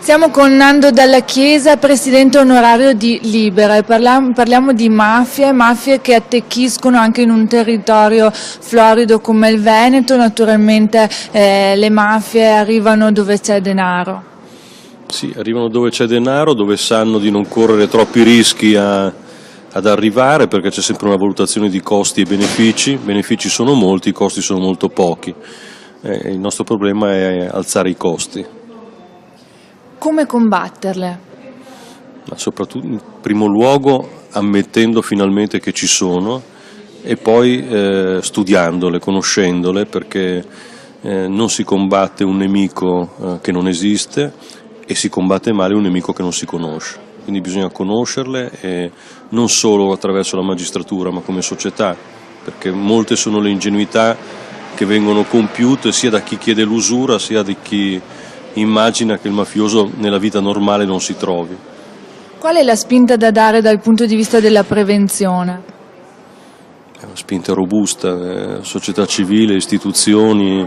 Siamo con Nando Dalla Chiesa, presidente onorario di Libera, e parliamo di mafie che attecchiscono anche in un territorio florido come il Veneto. Naturalmente le mafie arrivano dove c'è denaro. Sì, arrivano dove c'è denaro, dove sanno di non correre troppi rischi ad arrivare, perché c'è sempre una valutazione di costi e benefici. I benefici sono molti, i costi sono molto pochi. Il nostro problema è alzare i costi. Come combatterle? Ma soprattutto, in primo luogo, ammettendo finalmente che ci sono e poi studiandole, conoscendole, perché non si combatte un nemico che non esiste e si combatte male un nemico che non si conosce. Quindi bisogna conoscerle, e non solo attraverso la magistratura, ma come società, perché molte sono le ingenuità che vengono compiute sia da chi chiede l'usura, sia di chi immagina che il mafioso nella vita normale non si trovi. Qual è la spinta da dare dal punto di vista della prevenzione? È una spinta robusta, società civile, istituzioni,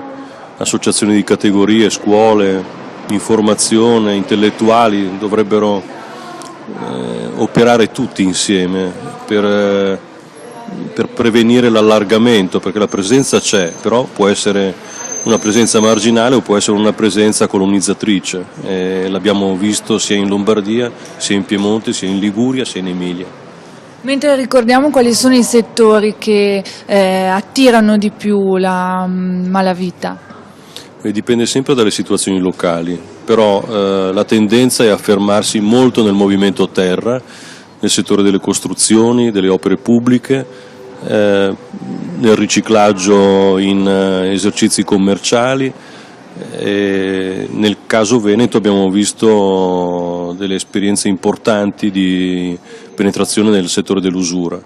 associazioni di categorie, scuole, informazione, intellettuali dovrebbero operare tutti insieme per prevenire l'allargamento, perché la presenza c'è, però può essere una presenza marginale o può essere una presenza colonizzatrice. L'abbiamo visto sia in Lombardia, sia in Piemonte, sia in Liguria, sia in Emilia. Mentre ricordiamo quali sono i settori che attirano di più la malavita? Dipende sempre dalle situazioni locali, però la tendenza è a fermarsi molto nel movimento terra, nel settore delle costruzioni, delle opere pubbliche, nel riciclaggio in esercizi commerciali. Nel caso Veneto abbiamo visto delle esperienze importanti di penetrazione nel settore dell'usura.